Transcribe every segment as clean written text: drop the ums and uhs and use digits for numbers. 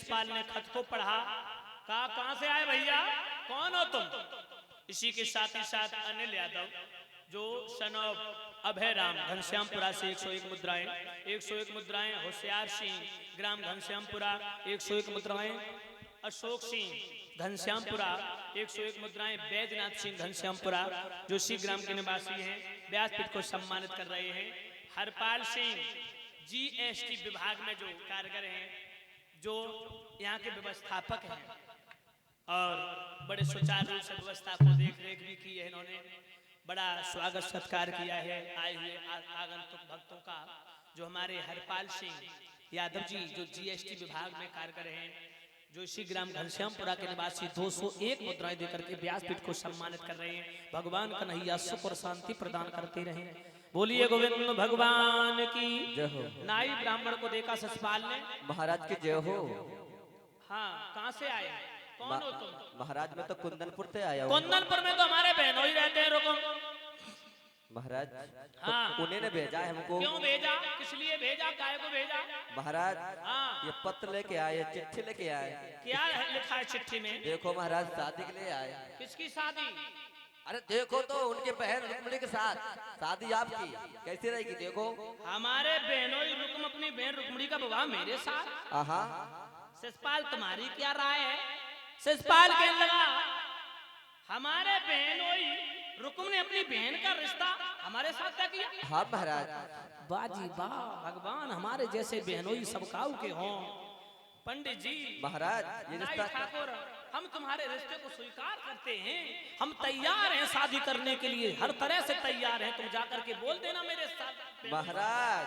शिषपाल ने खत को पढ़ा, कहा कहां से आए भैया, कौन हो तुम? इसी के साथ ही साथ अनिल यादव जो सन ऑफ अभय राम घनश्यामपुरा से 101 मुद्राएं, 101 मुद्राएं होशियार सिंह ग्राम घनश्यामपुरा 101 मुद्राएं, अशोक सिंह घनश्यामपुरा 101 मुद्राएं, बैजनाथ सिंह घनश्यामपुरा जो इसी ग्राम के निवासी हैं, व्यासपीठ को सम्मानित कर रहे हैं। हरपाल सिंह जीएसटी विभाग में जो कारगर हैं, जो यहाँ के व्यवस्थापक हैं और बड़े सुचारू रूप से व्यवस्था को देख रेख भी की है इन्होंने, बड़ा स्वागत सत्कार किया है आए हुए आगंतुक भक्तों का। जो हमारे हरपाल सिंह यादव जी जो जीएसटी विभाग में कारगर हैं, जो इसी ग्राम घनश्यामपुरा के निवासी 201 मुद्राएं देकर के व्यासपीठ को सम्मानित कर रहे हैं। भगवान कन्हैया सुख और शांति प्रदान करते रहे। बोलिए गोविंद भगवान की जय हो। नाई ब्राह्मण को देखा शिषपाल ने, महाराज की जय हो। हाँ कहाँ से आए, कौन हो तुम? महाराज मैं तो कुंदनपुर से आया हूँ। कुंदनपुर में तो हमारे बहनों ही रहते हैं। रुको महाराज, हाँ। तो उन्हीं ने भेजा है हमको। क्यों भेजा, किस लिए भेजा, काय को भेजा? महाराज हाँ। ये पत्र लेके आए, चिट्ठी लेके आए। क्या लिखा है चिट्ठी में? देखो महाराज शादी के लिए आए। किसकी शादी? अरे देखो तो उनके बहन रुक्मिणी के साथ शादी आपकी कैसी रहेगी देखो। हमारे बहनों रुक्म अपनी बहन रुक्मिणी का विवाह मेरे साथ? आहा। शिषपाल तुम्हारी क्या राय है? शिषपाल कहने लगा हमारे बहनों रुक्म ने अपनी बहन का रिश्ता हमारे साथ क्या किया? हाँ महाराज। बाजी वाह, भगवान हमारे जैसे बहनों सबकाऊ के हों। पंडित जी महाराज ये रिश्ता ठाकुर, हम तुम्हारे रिश्ते को स्वीकार करते हैं, हम तैयार हैं शादी करने के लिए, हर तरह से तैयार हैं। तुम जाकर के बोल देना मेरे साथ। महाराज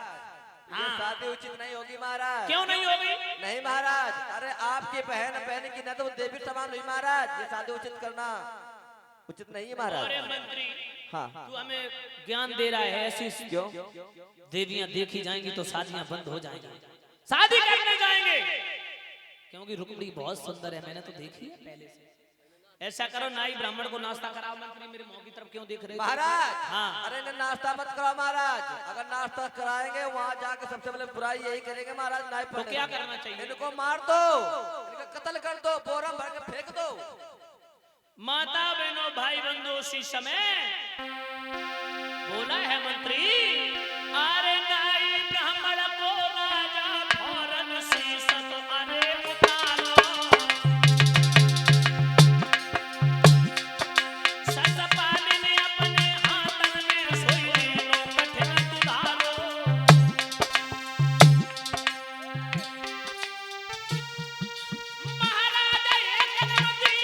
ये शादी उचित नहीं होगी महाराज। क्यों नहीं होगी? नहीं महाराज, अरे आपकी बहन बहन की न तो देवी समान हुई महाराज, ये शादी उचित करना उचित नहीं है महाराज। अरे मंत्री हाँ तू हमें ज्ञान दे रहा है ऐसी? क्यों? देवियां देखी जाएंगी तो शादियां बंद हो जाएंगी, शादी करने जाएंगे क्योंकि रुक्मिणी बहुत सुंदर है, मैंने तो देखी है पहले से। ऐसा करो नाई ब्राह्मण को नाश्ता कराओ। मंत्री मेरे मुंह की तरफ क्यों देख रहे हो महाराज? हाँ। अरे नाश्ता मत कराओ महाराज, अगर नाश्ता कराएंगे वहाँ जाके सबसे पहले बुराई यही करेंगे महाराज। नाई तो क्या करना चाहिए? इनको मार दो, इनका कत्ल कर दो, बोरा भर के फेंक दो। माता बहनों भाई बंधु उसी समय बोला है मंत्री, अरे नाई ब्राह्मण को राजा फौरन शीशत अरे उतारो। शिषपाल ने अपने हाथन में सोई लो कठिन तुधारो। महाराज एक नदी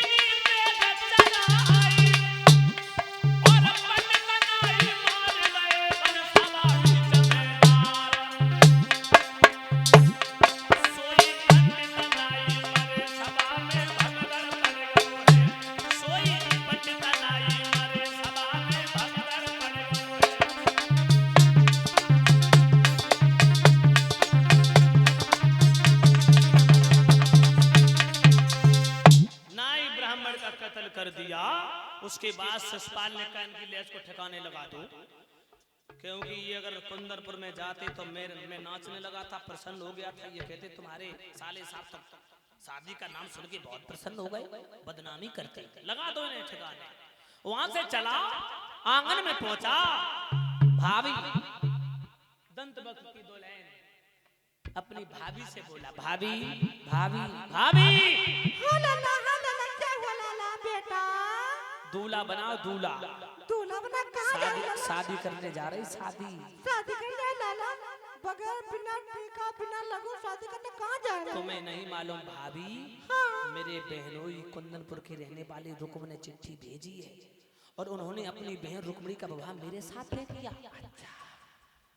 कर दिया। उसके बाद शिषपाल ने कहा इनकी लेज को ठिकाने लगा दो, क्योंकि ये अगर कुंदनपुर में जाते तो मैं नाचने लगा था, प्रसन्न हो गया था। ये कहते तुम्हारे साले साहब तक शादी का नाम सुन के बहुत प्रसन्न हो गए, बदनामी करते, लगा दो इन्हें ठिकाने। वहां से चला, आंगन में पहुंचा, भाभी दंत वक्त की दुल्हन अपनी भाभी से बोला, भाभी भाभी भाभी बेटा दूल्हा बनाओ, दूल्हा दूल्हा बना कहाँ जा रहा है? शादी करने जा रही, शादी करने लाला, बगैर बिना टीका बिना लगो शादी करने कहाँ जा रहे? तुम्हें नहीं मालूम भाभी? हाँ। मेरे बहनोई कुंदनपुर के रहने वाले रुक्म ने चिट्ठी भेजी है और उन्होंने अपनी बहन रुक्मिणी का विवाह मेरे साथ तय किया। अच्छा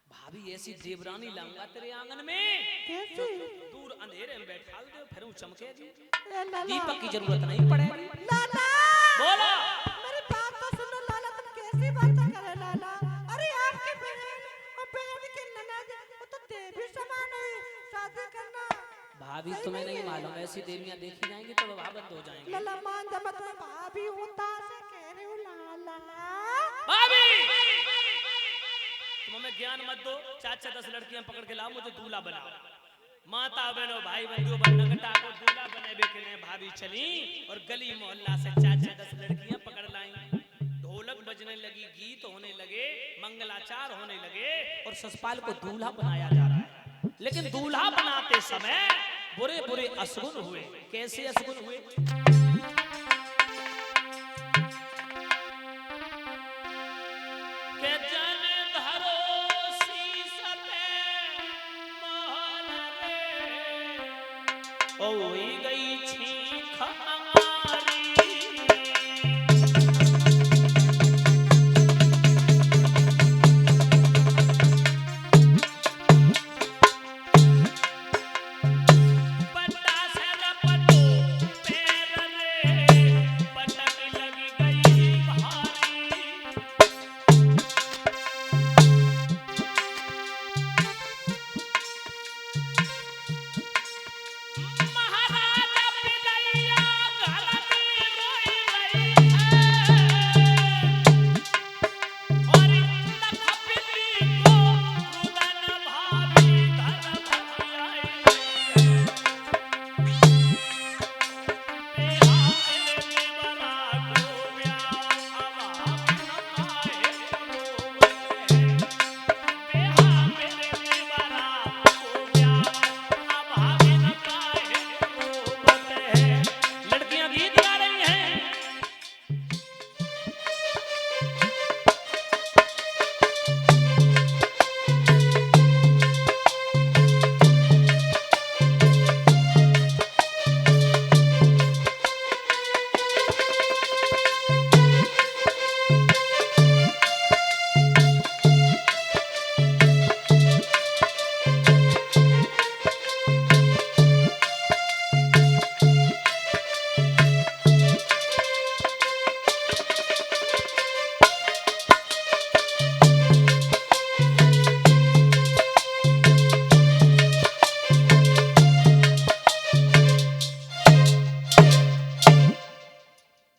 भाभी ऐसी देवरानी लाऊंगा तेरे आंगन में, कैसे? दूर अंधेरे में बैठा दो, फिर चमकेगी, लाला दीपक की जरूरत नहीं पड़ेगी। लाला बोलो मेरी बात तो सुनो लाला, तुम कैसी बातें कर रहे लाला? अरे आपकी बहन और बहन की ननद वो तो देवी समान है, शादी करना भाभी तुम्हें नहीं मालूम, ऐसी देवियां देखी जाएंगी तो विवाह बंद हो जाएंगे। लाला मान जा, मतलब भाभी होता से कह रही हूँ लाला। भाभी तुम हमें ज्ञान मत दो, 4-4 10 लड़कियां पकड़ के लाओ, मुझे दूल्हा बनाओ। माता बहनों भाई बंधु बन्ना को चली और गली मोहल्ला से 4-10 लड़कियां पकड़ लाई। ढोलक बजने लगी, गीत होने लगे, मंगलाचार होने लगे और ससपाल को दूल्हा बनाया जा रहा है। लेकिन दूल्हा बनाते समय बुरे बुरे अशगुन हुए। कैसे अशगुन हुए? के जन धरो शीश पे मोहर रे, ओई गई छींक हमारी।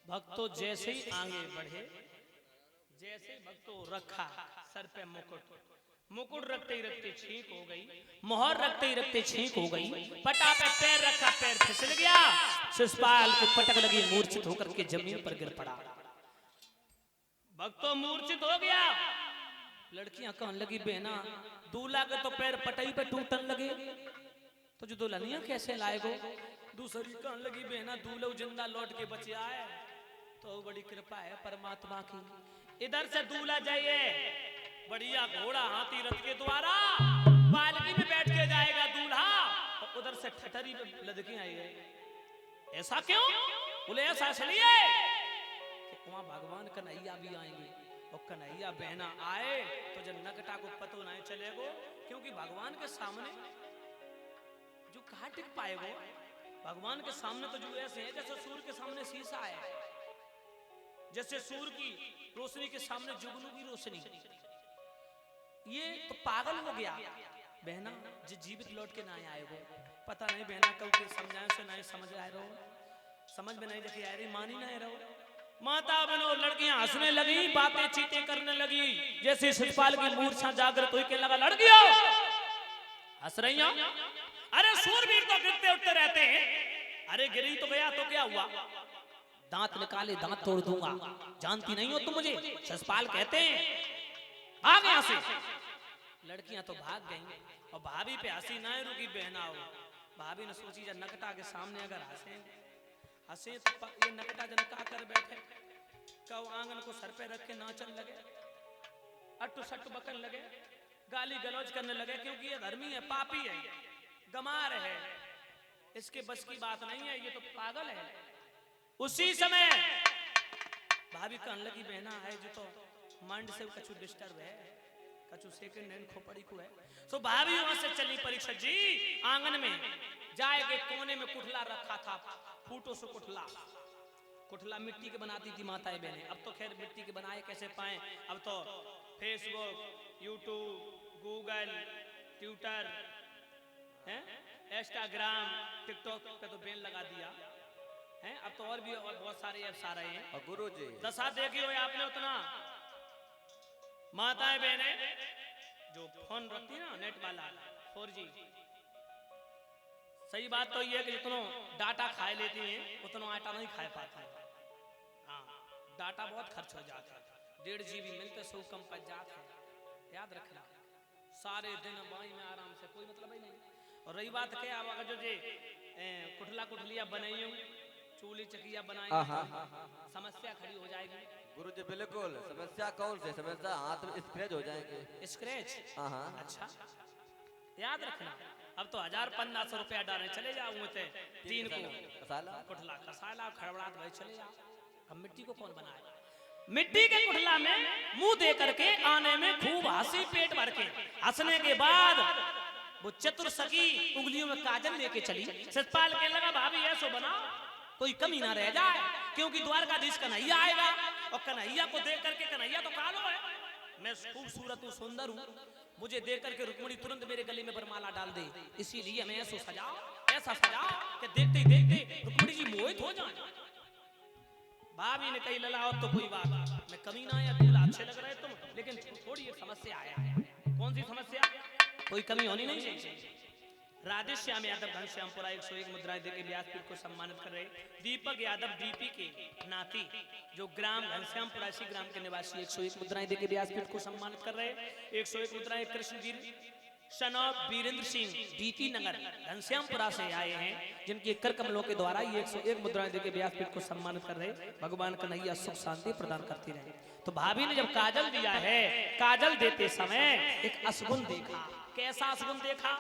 भक्तों जैसे ही आगे बढ़े, जैसे भक्तों रखा सर पे मुकुट, मुकुट रखते ही रखते छींक हो गई, मोहर रखते ही रखते छींक हो गई, पटा पे पैर रखा, पैर फिसल गया, शिशुपाल को पटक लगी, मूर्छित होकर के जमीन पर गिर पड़ा। भक्तों मूर्छित हो गया। लड़कियां कहने लगी बहना दूल्हा के तो पैर पटाई पे टूटन लगे, तो जो दुल्हनिया कैसे लाएगो? दूसरी कहने लगी बहना दूल्हा जिंदा लौट के बचे आए तो बड़ी कृपा है परमात्मा की। इधर से दूल्हा जाइए बढ़िया घोड़ा हाथी रथ के द्वारा पालकी में बैठ के जाएगा दूल्हा, और उधर से ठठरी पे लदके आएगा। ऐसा क्यों? बोले ऐसा इसलिए कि वहां भगवान कन्हैया भी आएंगे, और कन्हैया बहना आए तो जब नगटा को पतो नहीं चलेगो, क्योंकि भगवान के सामने जो कहा टिक पाएगो। भगवान के सामने तो जो ऐसे है जैसे सूर्य के सामने शीशा है, जैसे सूर्य की रोशनी के सामने जुगनू की रोशनी। ये तो पागल हो गया बहना जो जीवित लौट के ना आए वो। पता नहीं बहना कल के समझाए से नहीं समझ आए रहो, समझ में नहीं देखी आ रही, मानी नहीं रहो। माता बहनों लड़कियां हंसने लगी, बातें चीतें करने लगी, जैसे शिशुपाल की मूर्छा जागृत हुई के लगा लड़कियों हंस रही हो। अरे सूरवीर तो गिरते उठते रहते हैं, अरे गिरी तो गया तो क्या हुआ, दांत निकाले दांत तोड़ दूंगा, जानती नहीं हो तुम मुझे? शिशुपाल कहते हैं भाग यहां से। लड़कियां तो भाग गईं और भाभी पे हंसी ना रुकी बहना हो। भाभी ने सोची जब नकटा के सामने अगर हंसे तो ये नकटा जनका कर बैठे, कब आंगन को सर पे रख के नाचन लगे, अट्टू सट्टू बकन लगे, गाली गलौज करने लगे, क्योंकि ये धर्मी है, पापी है, गमार है, इसके बस की बात नहीं है, ये तो पागल है। उसी समय भाभी कहने लगी बहना है जो तो माइंड से कछु डिस्टर्ब है, कछु सेकंड हैंड खोपड़ी को है। तो भाभी वहां से चली परीक्षित जी आंगन में, जाए के कोने में कुठला रखा था, फूटो से कुठला, कुठला मिट्टी के बनाती थी माताएं बहनें। अब तो खैर मिट्टी के बनाए कैसे पाए, अब तो Facebook, YouTube, Google, Twitter, Instagram, TikTok पे तो बैन लगा दिया है। अब तो और भी बहुत सारे ऐप्स आ रहे हैं। गुरु जी दशा देखी हो आपने उतना, माताएं बहनें जो फोन रखती है ना नेट वाला 4G, सही बात तो ये है कि जितनो डाटा खाए लेती हैं उतना आटा नहीं खा पाते। हाँ, डाटा बहुत खर्च हो जाता है, 1.5 GB मिलते 100 कम पच जाते हैं। याद रखना, सारे दिन बाई में आराम से कोई मतलब ही नहीं। और रही बात क्या, अब अगर जो जे कुठला कुठलिया बनाई, चूल्ही चकिया बनाई, समस्या खड़ी हो जाएगी। गुरु जी बिल्कुल, समस्या कौन सी समस्या, हाथ में स्क्रैच हो जाएंगे। स्क्रैच? अच्छा, याद रखना, अब तो 1000-1500 रुपया डाले चले जाऊंगे थे 3 को कुठला कसाला खड़बड़ात भाई चले जाओ। अब मिट्टी को कौन बनाए? मिट्टी के कुठला में मुंह दे करके आने में खूब हंसी पेट भर के, हंसने के बाद वो चतुर सखी उंगलियों में काजल लेके चली। सतपाल के लगा भाभी ऐसो बनाओ कोई कमी ना रह जाए, क्योंकि द्वारकाधीश कन्हैया आएगा और कन्हैया को देख करके, कन्हैया तो कालो है, मैं खूबसूरत हूँ, सुंदर हूँ, मुझे देख करके रुक्मिणी तुरंत मेरे गले में वरमाला डाल दे, इसीलिए मैं ऐसा सजाओ ऐसा सजाओ कि देखते ही देखते रुक्मिणी जी मोहित हो जाए। भाभी ने कही लला और तो कोई बात, मैं कमी ना या दूल्हा अच्छे लग रहे तुम, लेकिन थोड़ी एक समस्या आया। कौन सी समस्या? कोई कमी होनी नहीं चाहिए। राधेश्याम यादव घनश्यामपुरा 101 मुद्राएं देके व्यासपीठ को सम्मानित कर रहे। दीपक यादव डीपी के नाती जो ग्राम घनश्यामपुरा इसी ग्राम के निवासी 101 मुद्राएं देके व्यासपीठ को सम्मानित कर रहे। 101 मुद्राएं कृष्णवीर शनौब वीरेंद्र सिंह डीपी नगर घनश्यामपुरा से आए हैं, जिनके कर कमलों के द्वारा ये 101 मुद्राएं देके व्यासपीठ को सम्मानित कर रहे। भगवान कन्हैया सुख शांति प्रदान करती रहे। तो भाभी ने जब काजल दिया है, काजल देते समय एक असगुन देखा। कैसा असगुन देखा?